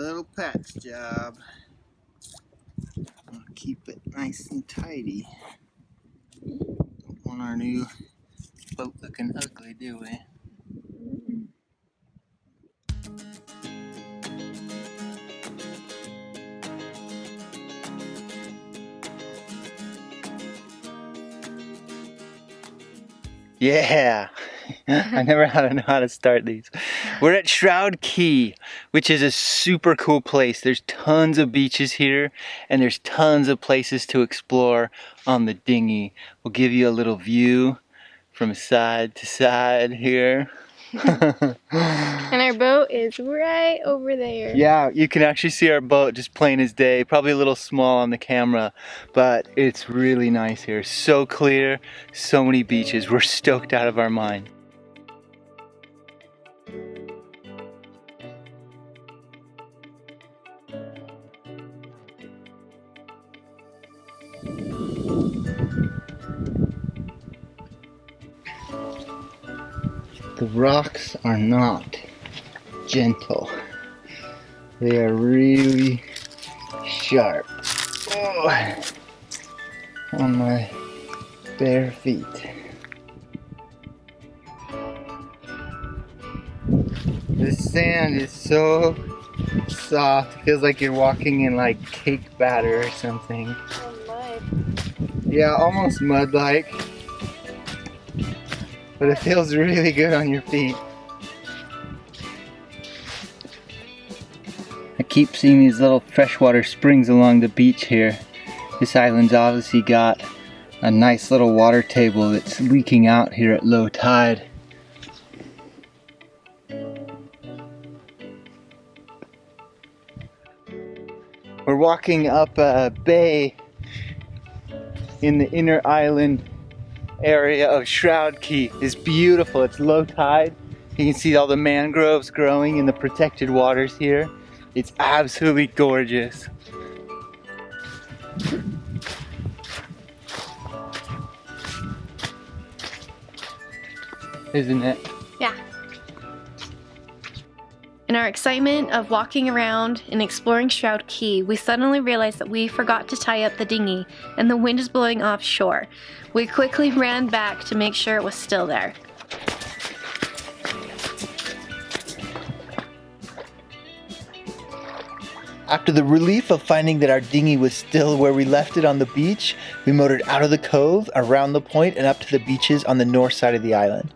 little patch job. I'll keep it nice and tidy. Don't want our new boat looking ugly, do we? Yeah, I never know how to start these. We're at Shroud Cay, which is a super cool place. There's tons of beaches here, and there's tons of places to explore on the dinghy. We'll give you a little view from side to side here. And our boat is right over there. Yeah, you can actually see our boat just plain as day. Probably a little small on the camera, but it's really nice here. So clear, so many beaches. We're stoked out of our mind. The rocks are not gentle. They are really sharp. Oh, on my bare feet. The sand is so soft. It feels like you're walking in like cake batter or something. Oh, mud. Yeah, almost mud-like. But it feels really good on your feet. I keep seeing these little freshwater springs along the beach here. This island's obviously got a nice little water table that's leaking out here at low tide. We're walking up a bay in the inner island area of Shroud Cay. It's beautiful. It's low tide. You can see all the mangroves growing in the protected waters here. It's absolutely gorgeous. Isn't it? Yeah. In our excitement of walking around and exploring Shroud Cay, we suddenly realized that we forgot to tie up the dinghy and the wind is blowing offshore. We quickly ran back to make sure it was still there. After the relief of finding that our dinghy was still where we left it on the beach, we motored out of the cove, around the point, and up to the beaches on the north side of the island.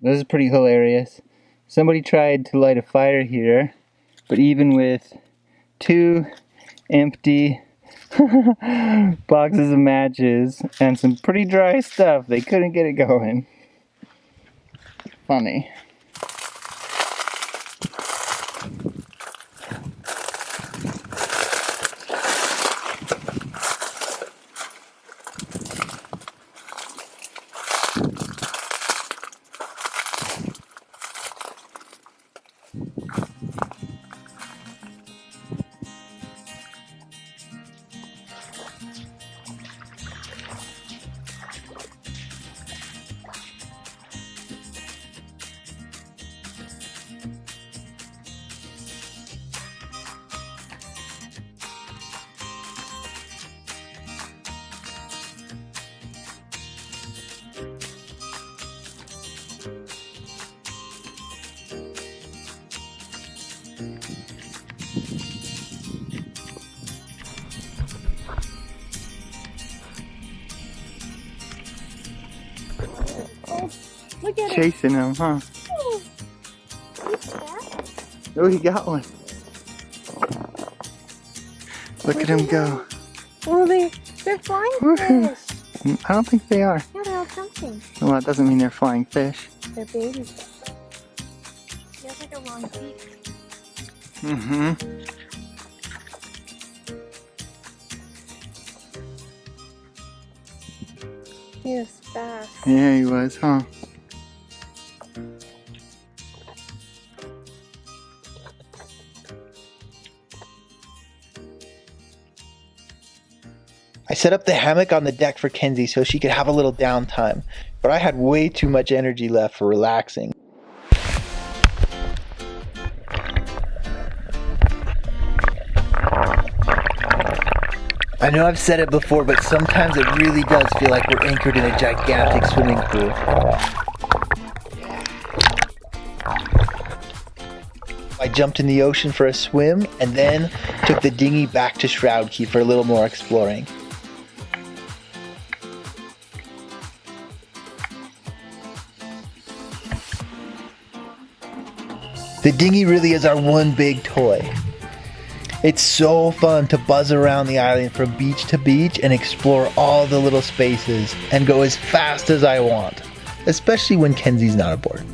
This is pretty hilarious. Somebody tried to light a fire here, but even with 2 empty boxes of matches and some pretty dry stuff, they couldn't get it going. Funny. Look at Chasing him, huh? Oh, Oh, he got one. Look at him go. oh, they're flying Woohoo. fish. I don't think they are. Yeah, they're all jumping. Well, that doesn't mean they're flying fish. They're babies. He has like a long beak. Mm-hmm. He was fast. Yeah, he was, huh? I set up the hammock on the deck for Kenzie so she could have a little downtime, but I had way too much energy left for relaxing. I know I've said it before, but sometimes it really does feel like we're anchored in a gigantic swimming pool. I jumped in the ocean for a swim and then took the dinghy back to Shroud Cay for a little more exploring. The dinghy really is our one big toy. It's so fun to buzz around the island from beach to beach and explore all the little spaces and go as fast as I want, especially when Kenzie's not aboard.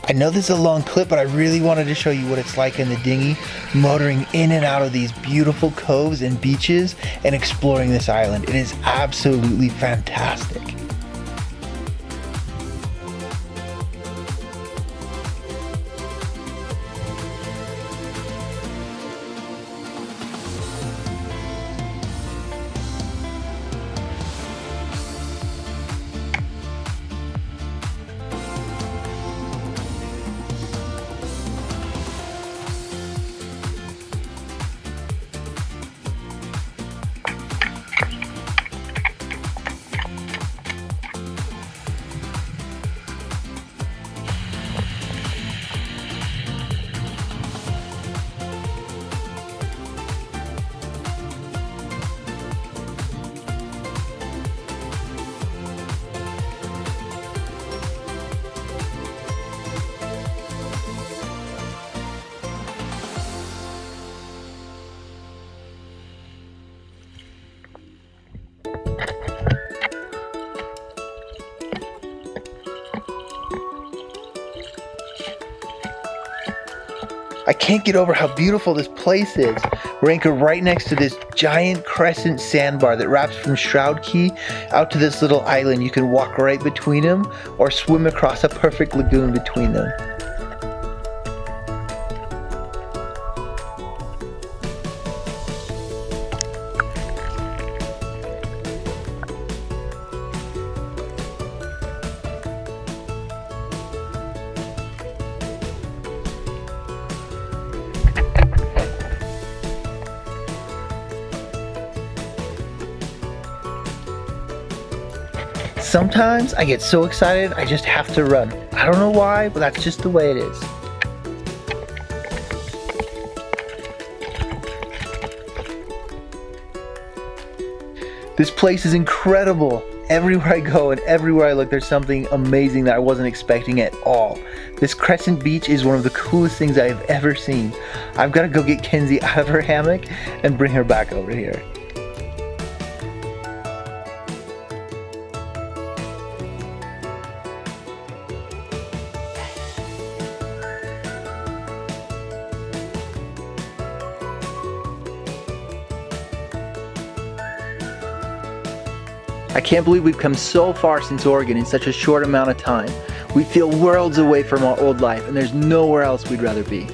I know this is a long clip, but I really wanted to show you what it's like in the dinghy, motoring in and out of these beautiful coves and beaches and exploring this island. It is absolutely fantastic. I can't get over how beautiful this place is. We're anchored right next to this giant crescent sandbar that wraps from Shroud Cay out to this little island. You can walk right between them or swim across a perfect lagoon between them. Sometimes I get so excited I just have to run. I don't know why, but that's just the way it is. This place is incredible. Everywhere I go and everywhere I look, there's something amazing that I wasn't expecting at all. This crescent beach is one of the coolest things I've ever seen. I've got to go get Kenzie out of her hammock and bring her back over here. I can't believe we've come so far since Oregon in such a short amount of time. We feel worlds away from our old life, and there's nowhere else we'd rather be.